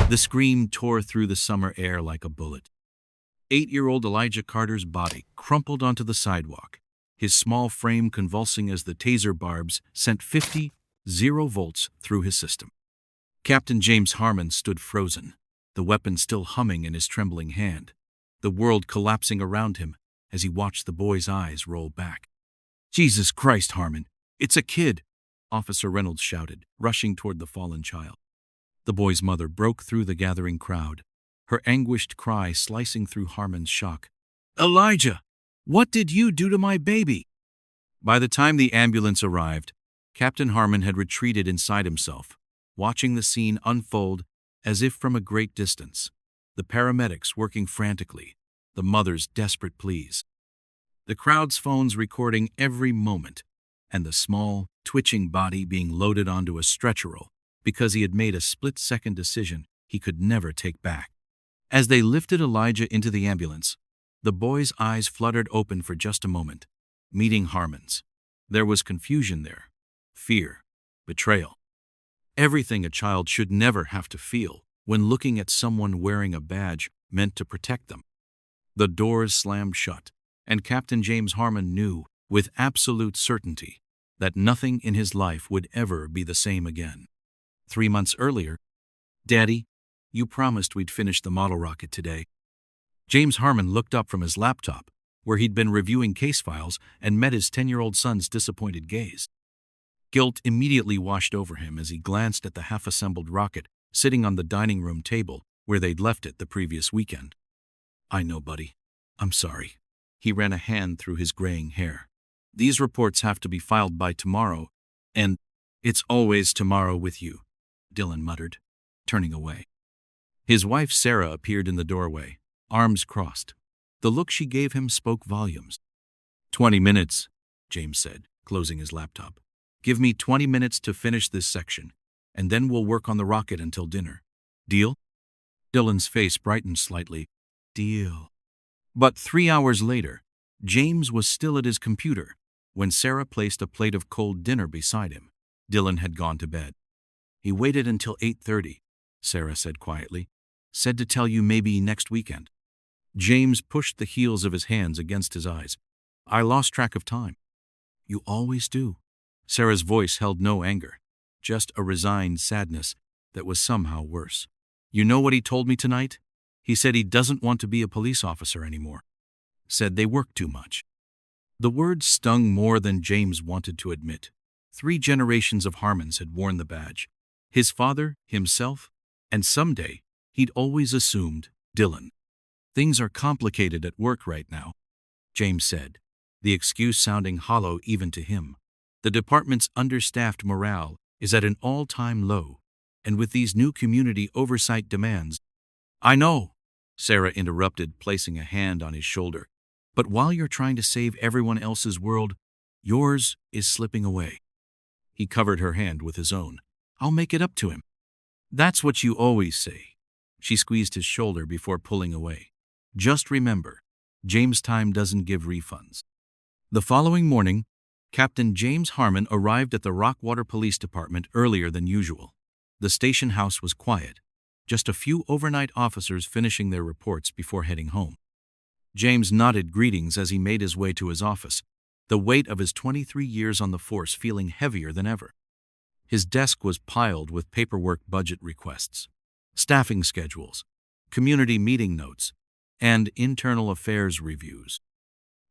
The scream tore through the summer air like a bullet. 8-year-old Elijah Carter's body crumpled onto the sidewalk, his small frame convulsing as the taser barbs sent 50 volts through his system. Captain James Harmon stood frozen, the weapon still humming in his trembling hand, the world collapsing around him as he watched the boy's eyes roll back. "Jesus Christ, Harmon, it's a kid!" Officer Reynolds shouted, rushing toward the fallen child. The boy's mother broke through the gathering crowd, her anguished cry slicing through Harmon's shock. "Elijah, what did you do to my baby?" By the time the ambulance arrived, Captain Harmon had retreated inside himself, watching the scene unfold as if from a great distance, the paramedics working frantically, the mother's desperate pleas, the crowd's phones recording every moment, and the small, twitching body being loaded onto a stretcher because he had made a split-second decision he could never take back. As they lifted Elijah into the ambulance, the boy's eyes fluttered open for just a moment, meeting Harmon's. There was confusion there, fear, betrayal. Everything a child should never have to feel when looking at someone wearing a badge meant to protect them. The doors slammed shut, and Captain James Harmon knew with absolute certainty that nothing in his life would ever be the same again. 3 months earlier, "Daddy, you promised we'd finish the model rocket today." James Harmon looked up from his laptop, where he'd been reviewing case files, and met his 10-year-old son's disappointed gaze. Guilt immediately washed over him as he glanced at the half-assembled rocket sitting on the dining room table where they'd left it the previous weekend. "I know, buddy. I'm sorry." He ran a hand through his graying hair. "These reports have to be filed by tomorrow, and it's always tomorrow with you," Dylan muttered, turning away. His wife Sarah appeared in the doorway, arms crossed. The look she gave him spoke volumes. 20 minutes, James said, closing his laptop. "Give me 20 minutes to finish this section, and then we'll work on the rocket until dinner. Deal?" Dylan's face brightened slightly. "Deal." But 3 hours later, James was still at his computer when Sarah placed a plate of cold dinner beside him. Dylan had gone to bed. "He waited until 8:30, Sarah said quietly. "Said to tell you maybe next weekend." James pushed the heels of his hands against his eyes. "I lost track of time." "You always do." Sarah's voice held no anger, just a resigned sadness that was somehow worse. "You know what he told me tonight? He said he doesn't want to be a police officer anymore. Said they work too much." The words stung more than James wanted to admit. 3 generations of Harmons had worn the badge. His father, himself, and someday, he'd always assumed, Dylan. "Things are complicated at work right now," James said, the excuse sounding hollow even to him. "The department's understaffed morale is at an all-time low, and with these new community oversight demands—" "I know," Sarah interrupted, placing a hand on his shoulder. "But while you're trying to save everyone else's world, yours is slipping away." He covered her hand with his own. "I'll make it up to him." "That's what you always say." She squeezed his shoulder before pulling away. "Just remember, James' time doesn't give refunds." The following morning, Captain James Harmon arrived at the Rockwater Police Department earlier than usual. The station house was quiet, just a few overnight officers finishing their reports before heading home. James nodded greetings as he made his way to his office, the weight of his 23 years on the force feeling heavier than ever. His desk was piled with paperwork, budget requests, staffing schedules, community meeting notes, and internal affairs reviews.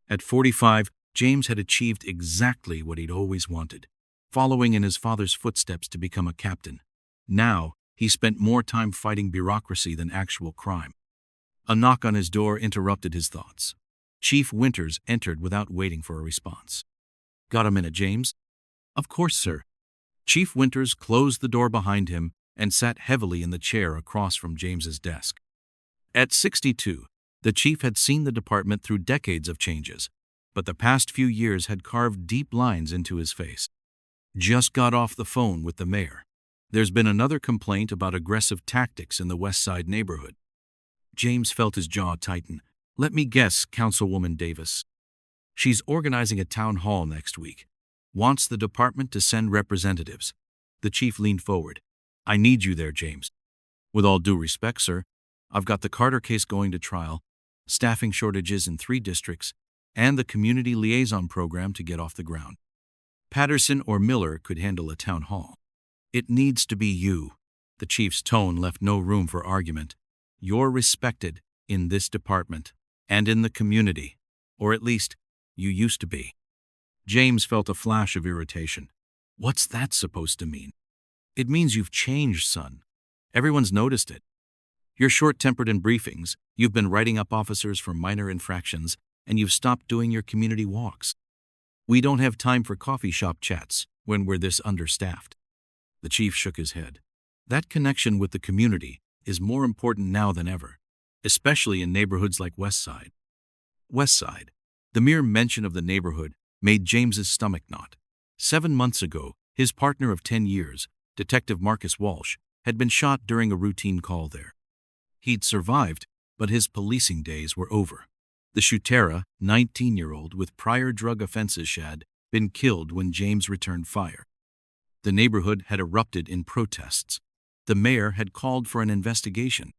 At 45, James had achieved exactly what he'd always wanted, following in his father's footsteps to become a captain. Now, he spent more time fighting bureaucracy than actual crime. A knock on his door interrupted his thoughts. Chief Winters entered without waiting for a response. "Got a minute, James?" "Of course, sir." Chief Winters closed the door behind him and sat heavily in the chair across from James's desk. At 62, the chief had seen the department through decades of changes, but the past few years had carved deep lines into his face. "Just got off the phone with the mayor. There's been another complaint about aggressive tactics in the West Side neighborhood." James felt his jaw tighten. "Let me guess, Councilwoman Davis. She's organizing a town hall next week. Wants the department to send representatives." The chief leaned forward. "I need you there, James." With all due respect, sir, I've got the Carter case going to trial, staffing shortages in 3 districts, and the community liaison program to get off the ground. Patterson or Miller could handle a town hall. It needs to be you. The chief's tone left no room for argument. You're respected in this department and in the community, or at least you used to be. James felt a flash of irritation. What's that supposed to mean? It means you've changed, son. Everyone's noticed it. You're short-tempered in briefings, you've been writing up officers for minor infractions, and you've stopped doing your community walks. We don't have time for coffee shop chats when we're this understaffed. The chief shook his head. That connection with the community is more important now than ever, especially in neighborhoods like Westside. Westside. The mere mention of the neighborhood made James's stomach knot. 7 months ago, his partner of 10 years, Detective Marcus Walsh, had been shot during a routine call there. He'd survived, but his policing days were over. The shooter, 19-year-old with prior drug offenses, had been killed when James returned fire. The neighborhood had erupted in protests. The mayor had called for an investigation.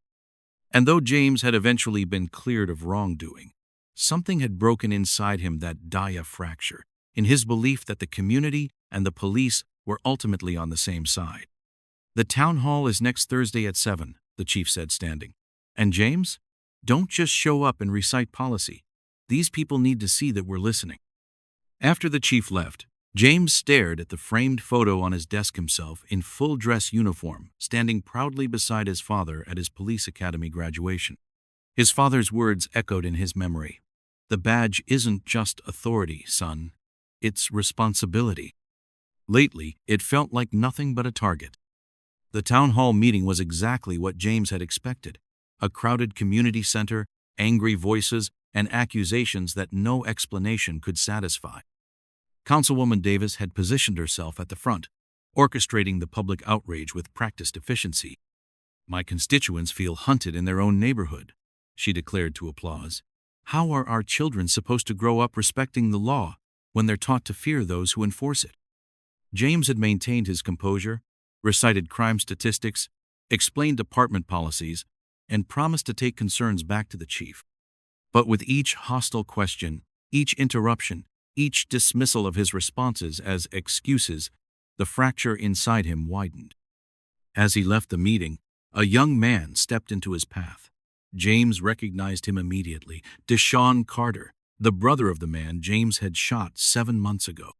And though James had eventually been cleared of wrongdoing, something had broken inside him that dire fracture, in his belief that the community and the police were ultimately on the same side. The town hall is next Thursday at 7, the chief said, standing. And James? Don't just show up and recite policy. These people need to see that we're listening. After the chief left, James stared at the framed photo on his desk, himself in full dress uniform, standing proudly beside his father at his police academy graduation. His father's words echoed in his memory. The badge isn't just authority, son. It's responsibility. Lately, it felt like nothing but a target. The town hall meeting was exactly what James had expected. A crowded community center, angry voices, and accusations that no explanation could satisfy. Councilwoman Davis had positioned herself at the front, orchestrating the public outrage with practiced efficiency. My constituents feel hunted in their own neighborhood, she declared to applause. How are our children supposed to grow up respecting the law when they're taught to fear those who enforce it? James had maintained his composure, recited crime statistics, explained department policies, and promised to take concerns back to the chief. But with each hostile question, each interruption, each dismissal of his responses as excuses, the fracture inside him widened. As he left the meeting, a young man stepped into his path. James recognized him immediately. Deshaun Carter, the brother of the man James had shot 7 months ago.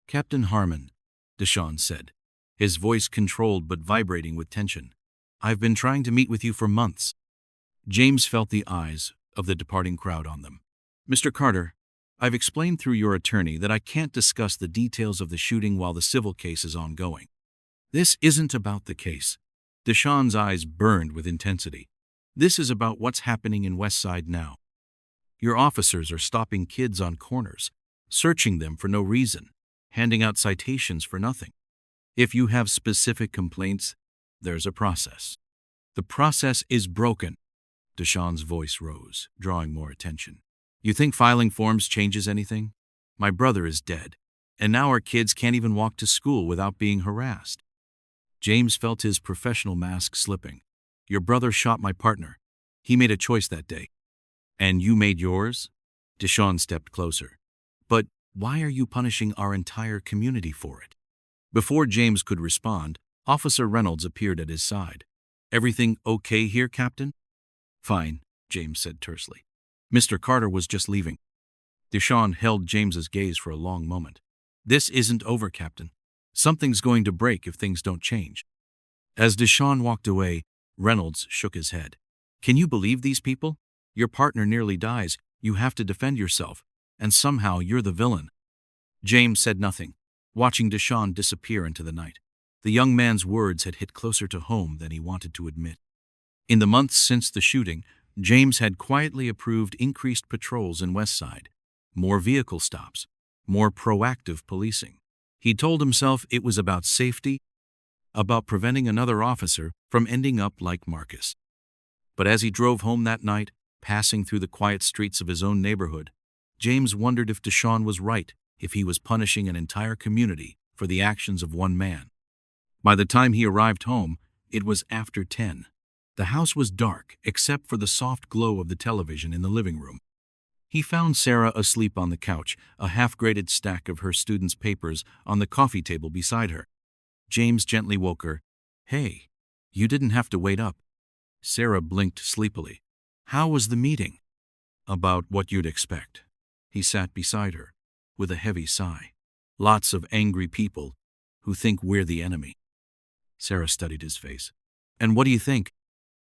Captain Harmon, Deshaun said, his voice controlled but vibrating with tension. I've been trying to meet with you for months. James felt the eyes of the departing crowd on them. Mr. Carter, I've explained through your attorney that I can't discuss the details of the shooting while the civil case is ongoing. This isn't about the case. Deshaun's eyes burned with intensity. This is about what's happening in Westside now. Your officers are stopping kids on corners, searching them for no reason, handing out citations for nothing. If you have specific complaints, there's a process. The process is broken. Deshaun's voice rose, drawing more attention. You think filing forms changes anything? My brother is dead, and now our kids can't even walk to school without being harassed. James felt his professional mask slipping. Your brother shot my partner. He made a choice that day. And you made yours? Deshaun stepped closer. But why are you punishing our entire community for it? Before James could respond, Officer Reynolds appeared at his side. Everything okay here, Captain? Fine, James said tersely. Mr. Carter was just leaving. Deshaun held James's gaze for a long moment. This isn't over, Captain. Something's going to break if things don't change. As Deshaun walked away, Reynolds shook his head. Can you believe these people? Your partner nearly dies, you have to defend yourself, and somehow you're the villain. James said nothing, watching Deshaun disappear into the night. The young man's words had hit closer to home than he wanted to admit. In the months since the shooting, James had quietly approved increased patrols in Westside, more vehicle stops, more proactive policing. He told himself it was about safety, about preventing another officer from ending up like Marcus. But as he drove home that night, passing through the quiet streets of his own neighborhood, James wondered if Deshaun was right, if he was punishing an entire community for the actions of one man. By the time he arrived home, it was after 10. The house was dark, except for the soft glow of the television in the living room. He found Sarah asleep on the couch, a half-graded stack of her students' papers on the coffee table beside her. James gently woke her. "Hey, you didn't have to wait up." Sarah blinked sleepily. "How was the meeting?" "About what you'd expect." He sat beside her, with a heavy sigh. "Lots of angry people who think we're the enemy." Sarah studied his face. "And what do you think?"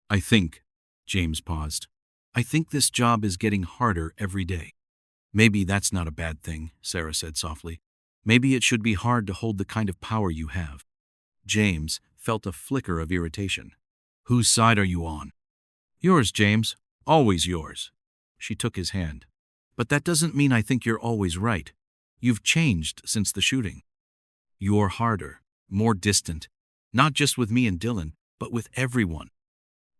"I think," James paused, "I think this job is getting harder every day." "Maybe that's not a bad thing," Sarah said softly. "Maybe it should be hard to hold the kind of power you have." James felt a flicker of irritation. "Whose side are you on?" "Yours, James. Always yours." She took his hand. "But that doesn't mean I think you're always right. You've changed since the shooting. You're harder, more distant, not just with me and Dylan, but with everyone."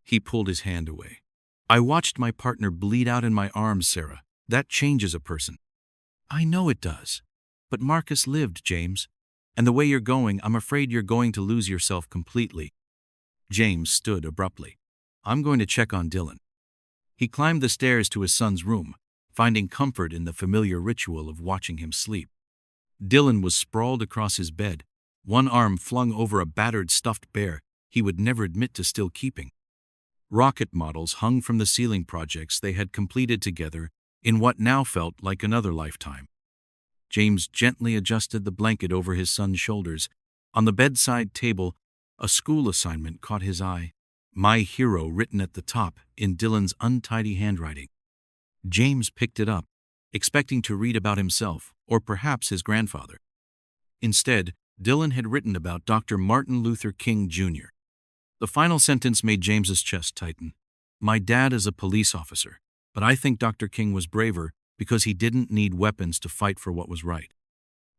He pulled his hand away. "I watched my partner bleed out in my arms, Sarah. That changes a person." "I know it does. But Marcus lived, James. And the way you're going, I'm afraid you're going to lose yourself completely." James stood abruptly. "I'm going to check on Dylan." He climbed the stairs to his son's room, finding comfort in the familiar ritual of watching him sleep. Dylan was sprawled across his bed, one arm flung over a battered stuffed bear he would never admit to still keeping. Rocket models hung from the ceiling projects they had completed together in what now felt like another lifetime. James gently adjusted the blanket over his son's shoulders. On the bedside table, a school assignment caught his eye. "My hero" written at the top in Dylan's untidy handwriting. James picked it up, expecting to read about himself, or perhaps his grandfather. Instead, Dylan had written about Dr. Martin Luther King, Jr. The final sentence made James's chest tighten. "My dad is a police officer, but I think Dr. King was braver because he didn't need weapons to fight for what was right."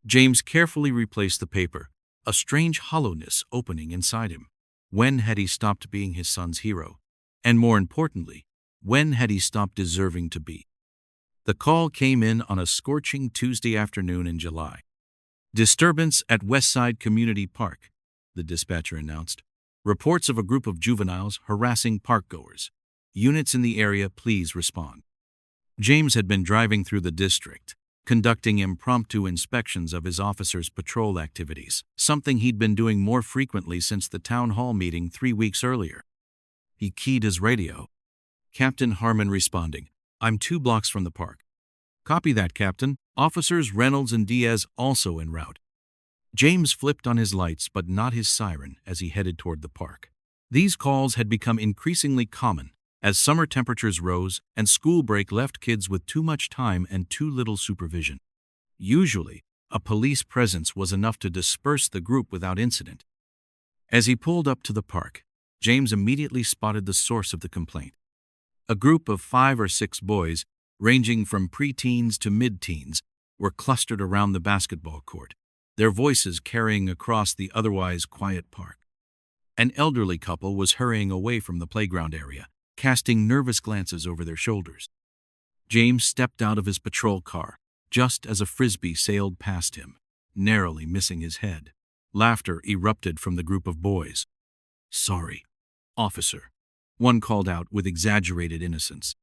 James carefully replaced the paper, a strange hollowness opening inside him. When had he stopped being his son's hero? And more importantly, when had he stopped deserving to be? The call came in on a scorching Tuesday afternoon in July. "Disturbance at Westside Community Park," the dispatcher announced. "Reports of a group of juveniles harassing parkgoers. Units in the area, please respond." James had been driving through the district, conducting impromptu inspections of his officers' patrol activities, something he'd been doing more frequently since the town hall meeting 3 weeks earlier. He keyed his radio. Captain Harmon responding, "I'm 2 blocks from the park." "Copy that, Captain. Officers Reynolds and Diaz also en route." James flipped on his lights but not his siren as he headed toward the park. These calls had become increasingly common as summer temperatures rose and school break left kids with too much time and too little supervision. Usually, a police presence was enough to disperse the group without incident. As he pulled up to the park, James immediately spotted the source of the complaint. A group of 5 or 6 boys, ranging from preteens to mid-teens, were clustered around the basketball court, their voices carrying across the otherwise quiet park. An elderly couple was hurrying away from the playground area, casting nervous glances over their shoulders. James stepped out of his patrol car, just as a frisbee sailed past him, narrowly missing his head. Laughter erupted from the group of boys. "Sorry, officer," one called out with exaggerated innocence.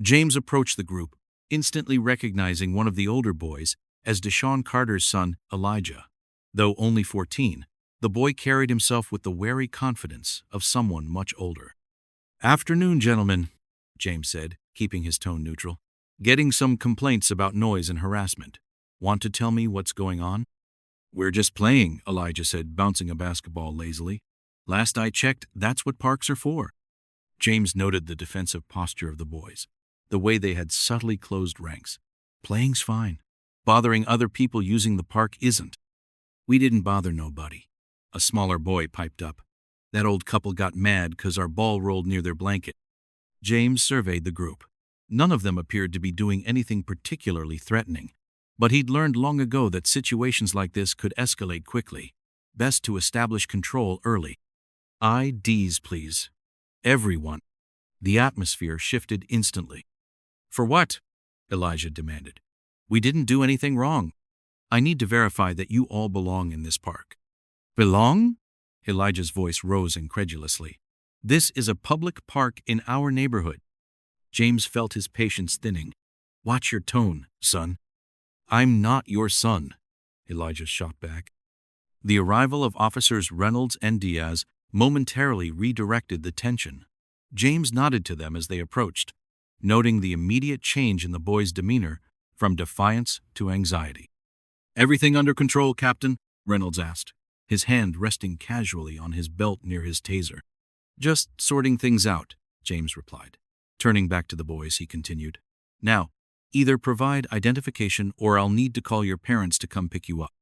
James approached the group, instantly recognizing one of the older boys as Deshaun Carter's son, Elijah. Though only 14, the boy carried himself with the wary confidence of someone much older. "Afternoon, gentlemen," James said, keeping his tone neutral. "Getting some complaints about noise and harassment. Want to tell me what's going on?" "We're just playing," Elijah said, bouncing a basketball lazily. "Last I checked, that's what parks are for." James noted the defensive posture of the boys, the way they had subtly closed ranks. "Playing's fine. Bothering other people using the park isn't." "We didn't bother nobody," a smaller boy piped up. "That old couple got mad 'cause our ball rolled near their blanket." James surveyed the group. None of them appeared to be doing anything particularly threatening, but he'd learned long ago that situations like this could escalate quickly. Best to establish control early. "IDs, please. Everyone." The atmosphere shifted instantly. "For what?" Elijah demanded. "We didn't do anything wrong. I need to verify that you all belong in this park." "Belong?" Elijah's voice rose incredulously. This is a public park in our neighborhood. James felt his patience thinning. Watch your tone, son. I'm not your son, Elijah shot back. The arrival of officers Reynolds and Diaz momentarily redirected the tension. James nodded to them as they approached, noting the immediate change in the boy's demeanor from defiance to anxiety. Everything under control, Captain? Reynolds asked, his hand resting casually on his belt near his taser. Just sorting things out, James replied. Turning back to the boys, he continued. Now, either provide identification or I'll need to call your parents to come pick you up.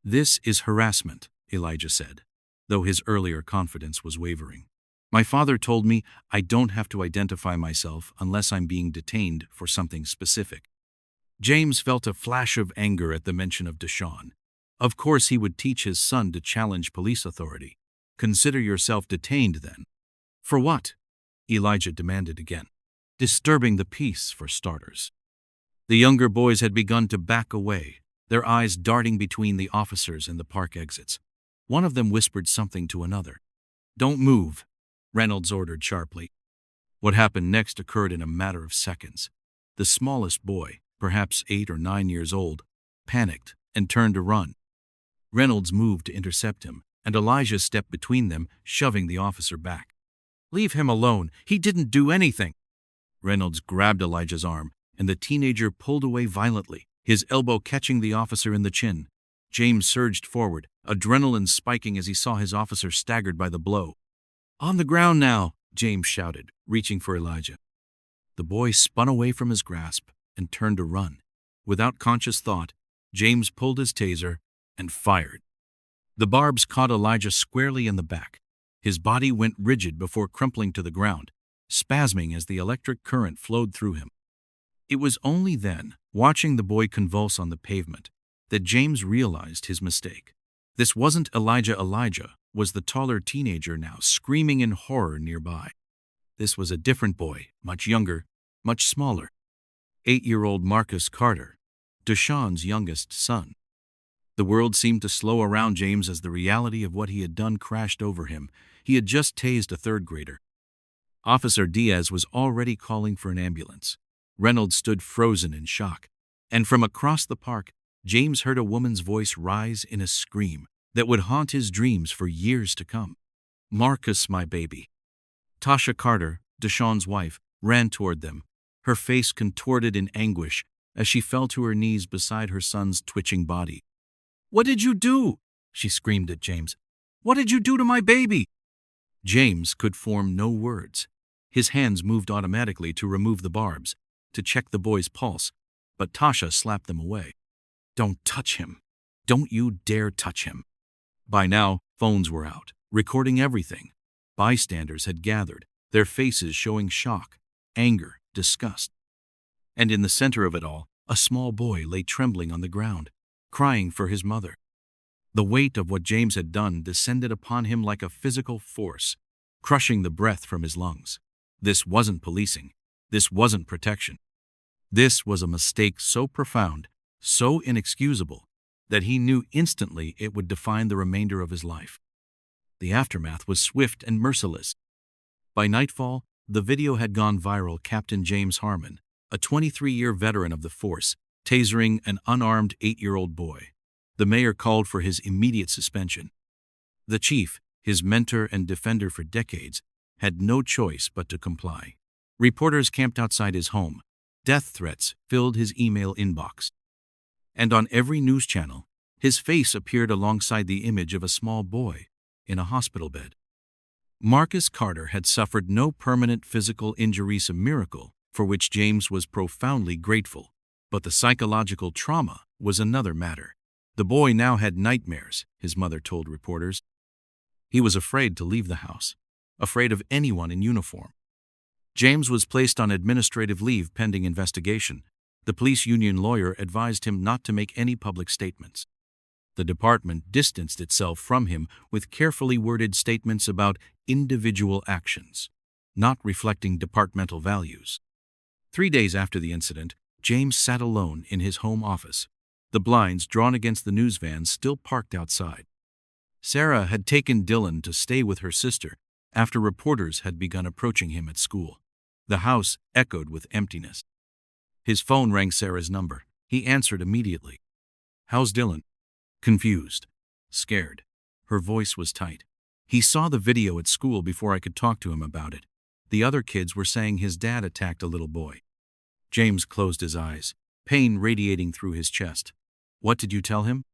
This is harassment, Elijah said, though his earlier confidence was wavering. My father told me I don't have to identify myself unless I'm being detained for something specific. James felt a flash of anger at the mention of Deshaun. Of course he would teach his son to challenge police authority. Consider yourself detained, then. For what? Elijah demanded again. Disturbing the peace, for starters. The younger boys had begun to back away, their eyes darting between the officers and the park exits. One of them whispered something to another. Don't move, Reynolds ordered sharply. What happened next occurred in a matter of seconds. The smallest boy, perhaps 8 or 9 years old, panicked and turned to run. Reynolds moved to intercept him, and Elijah stepped between them, shoving the officer back. Leave him alone. He didn't do anything. Reynolds grabbed Elijah's arm, and the teenager pulled away violently, his elbow catching the officer in the chin. James surged forward, adrenaline spiking as he saw his officer staggered by the blow. On the ground now, James shouted, reaching for Elijah. The boy spun away from his grasp and turned to run. Without conscious thought, James pulled his taser and fired. The barbs caught Elijah squarely in the back. His body went rigid before crumpling to the ground, spasming as the electric current flowed through him. It was only then, watching the boy convulse on the pavement, that James realized his mistake. This wasn't Elijah. Elijah was the taller teenager now, screaming in horror nearby. This was a different boy, much younger, much smaller. 8-year-old Marcus Carter, Deshaun's youngest son. The world seemed to slow around James as the reality of what he had done crashed over him. He had just tased a third grader. Officer Diaz was already calling for an ambulance. Reynolds stood frozen in shock. And from across the park, James heard a woman's voice rise in a scream that would haunt his dreams for years to come. Marcus, my baby. Tasha Carter, Deshaun's wife, ran toward them, her face contorted in anguish as she fell to her knees beside her son's twitching body. What did you do? She screamed at James. What did you do to my baby? James could form no words. His hands moved automatically to remove the barbs, to check the boy's pulse, but Tasha slapped them away. Don't touch him. Don't you dare touch him. By now, phones were out, recording everything. Bystanders had gathered, their faces showing shock, anger, disgust. And in the center of it all, a small boy lay trembling on the ground, crying for his mother. The weight of what James had done descended upon him like a physical force, crushing the breath from his lungs. This wasn't policing. This wasn't protection. This was a mistake so profound, so inexcusable, that he knew instantly it would define the remainder of his life. The aftermath was swift and merciless. By nightfall, the video had gone viral. Captain James Harmon, a 23-year veteran of the force, tasering an unarmed 8-year-old boy. The mayor called for his immediate suspension. The chief, his mentor and defender for decades, had no choice but to comply. Reporters camped outside his home. Death threats filled his email inbox. And on every news channel, his face appeared alongside the image of a small boy in a hospital bed. Marcus Carter had suffered no permanent physical injuries, a miracle for which James was profoundly grateful. But the psychological trauma was another matter. The boy now had nightmares, his mother told reporters. He was afraid to leave the house, afraid of anyone in uniform. James was placed on administrative leave pending investigation. The police union lawyer advised him not to make any public statements. The department distanced itself from him with carefully worded statements about individual actions, not reflecting departmental values. 3 days after the incident, James sat alone in his home office, the blinds drawn against the news van still parked outside. Sarah had taken Dylan to stay with her sister, after reporters had begun approaching him at school. The house echoed with emptiness. His phone rang Sarah's number. He answered immediately. "How's Dylan?" Confused. Scared. Her voice was tight. "He saw the video at school before I could talk to him about it. The other kids were saying his dad attacked a little boy." James closed his eyes, pain radiating through his chest. "What did you tell him?"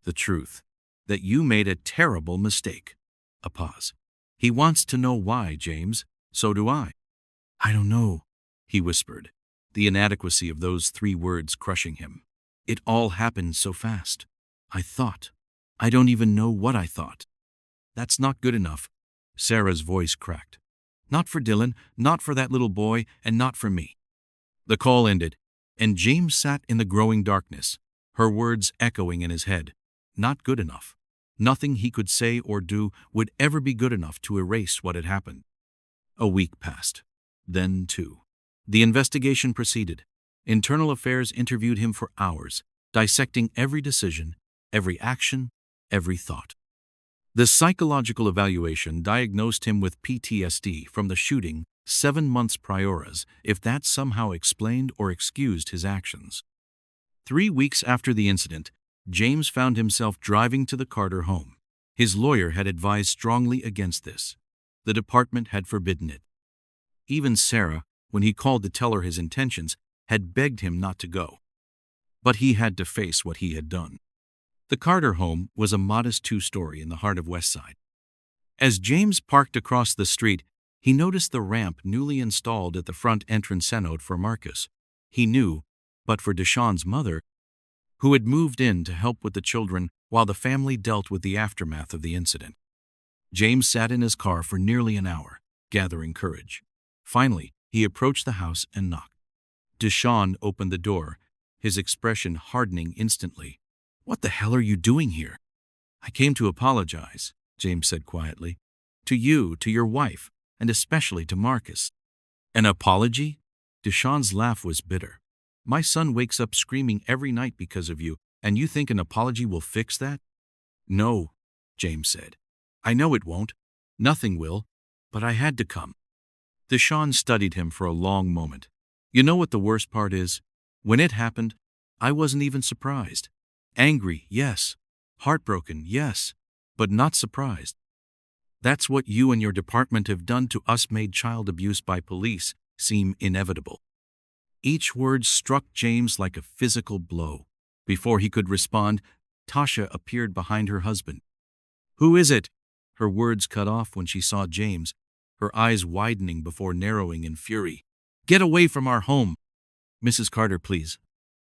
"The truth. That you made a terrible mistake." A pause. "He wants to know why, James. So do I." "I don't know," he whispered, the inadequacy of those 3 words crushing him. "It all happened so fast. I thought. I don't even know what I thought." "That's not good enough." Sarah's voice cracked. "Not for Dylan, not for that little boy, and not for me." The call ended, and James sat in the growing darkness, her words echoing in his head. Not good enough. Nothing he could say or do would ever be good enough to erase what had happened. A week passed. Then 2. The investigation proceeded. Internal Affairs interviewed him for hours, dissecting every decision, every action, every thought. The psychological evaluation diagnosed him with PTSD from the shooting 7 months prior, as if that somehow explained or excused his actions. 3 weeks after the incident, James found himself driving to the Carter home. His lawyer had advised strongly against this. The department had forbidden it. Even Sarah, when he called to tell her his intentions, had begged him not to go. But he had to face what he had done. The Carter home was a modest 2-story in the heart of Westside. As James parked across the street, he noticed the ramp newly installed at the front entrance cenotaph for Marcus. He knew, but for Deshawn's mother, who had moved in to help with the children while the family dealt with the aftermath of the incident. James sat in his car for nearly an hour, gathering courage. Finally, he approached the house and knocked. Deshawn opened the door, his expression hardening instantly. "What the hell are you doing here?" "I came to apologize," James said quietly. "To you, to your wife, and especially to Marcus." "An apology?" Deshawn's laugh was bitter. "My son wakes up screaming every night because of you, and you think an apology will fix that?" "No," James said. "I know it won't. Nothing will. But I had to come." Deshawn studied him for a long moment. "You know what the worst part is? When it happened, I wasn't even surprised. Angry, yes. Heartbroken, yes. But not surprised. That's what you and your department have done to us, made child abuse by police seem inevitable." Each word struck James like a physical blow. Before he could respond, Tasha appeared behind her husband. "Who is it?" Her words cut off when she saw James, her eyes widening before narrowing in fury. "Get away from our home!" "Mrs. Carter, please.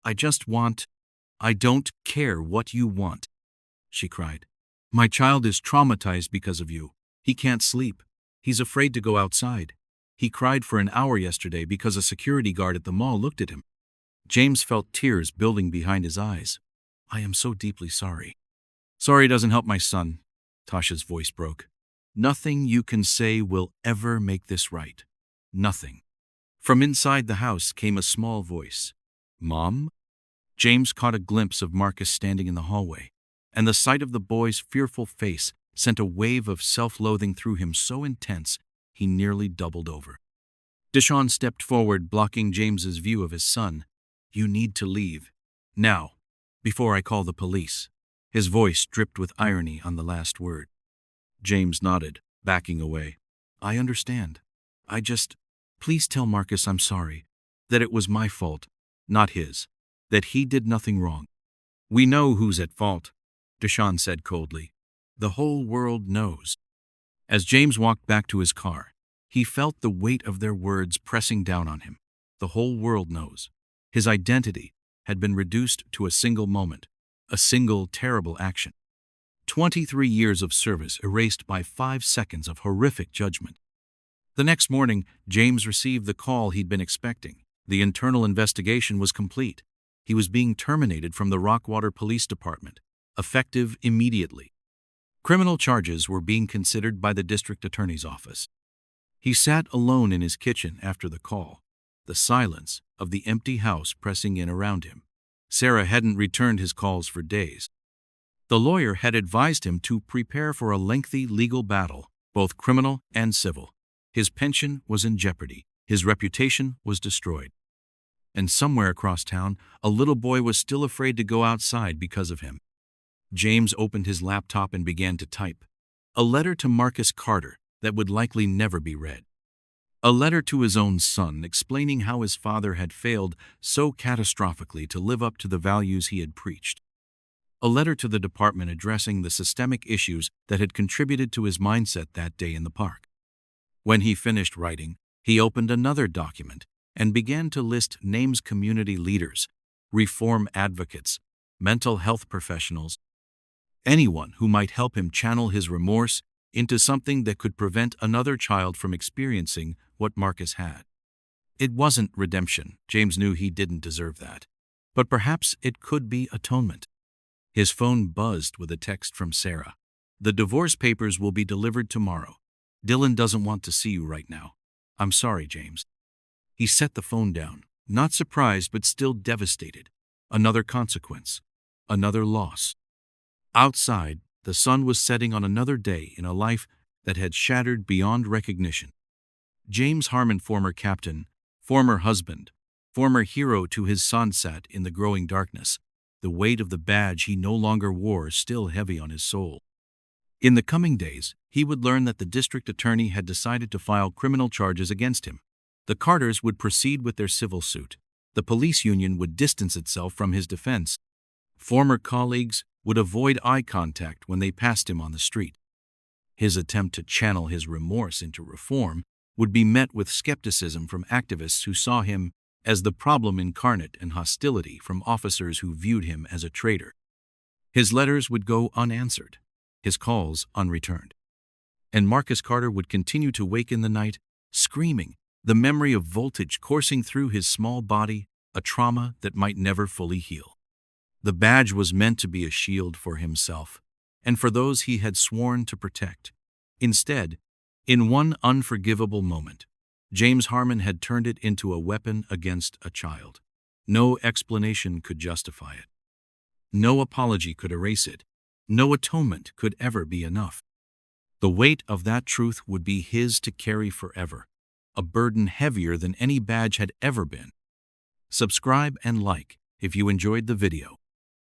I don't care what you want," she cried. "My child is traumatized because of you. He can't sleep. He's afraid to go outside. He cried for an hour yesterday because a security guard at the mall looked at him." James felt tears building behind his eyes. "I am so deeply sorry." "Sorry doesn't help my son," Tasha's voice broke. "Nothing you can say will ever make this right. Nothing." From inside the house came a small voice. "Mom?" James caught a glimpse of Marcus standing in the hallway, and the sight of the boy's fearful face sent a wave of self-loathing through him so intense he nearly doubled over. Deshawn stepped forward, blocking James's view of his son. "You need to leave. Now, before I call the police." His voice dripped with irony on the last word. James nodded, backing away. "I understand. Please tell Marcus I'm sorry, that it was my fault, not his, that he did nothing wrong." "We know who's at fault," Deshawn said coldly. "The whole world knows." As James walked back to his car, he felt the weight of their words pressing down on him. The whole world knows. His identity had been reduced to a single moment, a single terrible action. 23 years of service erased by 5 seconds of horrific judgment. The next morning, James received the call he'd been expecting. The internal investigation was complete. He was being terminated from the Rockwater Police Department, effective immediately. Criminal charges were being considered by the district attorney's office. He sat alone in his kitchen after the call, the silence of the empty house pressing in around him. Sarah hadn't returned his calls for days. The lawyer had advised him to prepare for a lengthy legal battle, both criminal and civil. His pension was in jeopardy. His reputation was destroyed. And somewhere across town, a little boy was still afraid to go outside because of him. James opened his laptop and began to type. A letter to Marcus Carter that would likely never be read. A letter to his own son explaining how his father had failed so catastrophically to live up to the values he had preached. A letter to the department addressing the systemic issues that had contributed to his mindset that day in the park. When he finished writing, he opened another document and began to list names: community leaders, reform advocates, mental health professionals, anyone who might help him channel his remorse into something that could prevent another child from experiencing what Marcus had. It wasn't redemption. James knew he didn't deserve that. But perhaps it could be atonement. His phone buzzed with a text from Sarah. The divorce papers will be delivered tomorrow. Dylan doesn't want to see you right now. I'm sorry, James. He set the phone down, not surprised but still devastated. Another consequence. Another loss. Outside, the sun was setting on another day in a life that had shattered beyond recognition. James Harmon, former captain, former husband, former hero to his son, sat in the growing darkness, the weight of the badge he no longer wore still heavy on his soul. In the coming days, he would learn that the district attorney had decided to file criminal charges against him. The Carters would proceed with their civil suit. The police union would distance itself from his defense. Former colleagues would avoid eye contact when they passed him on the street. His attempt to channel his remorse into reform would be met with skepticism from activists who saw him as the problem incarnate and hostility from officers who viewed him as a traitor. His letters would go unanswered, his calls unreturned. And Marcus Carter would continue to wake in the night, screaming, the memory of voltage coursing through his small body, a trauma that might never fully heal. The badge was meant to be a shield for himself and for those he had sworn to protect. Instead, in one unforgivable moment, James Harmon had turned it into a weapon against a child. No explanation could justify it. No apology could erase it. No atonement could ever be enough. The weight of that truth would be his to carry forever, a burden heavier than any badge had ever been. Subscribe and like if you enjoyed the video.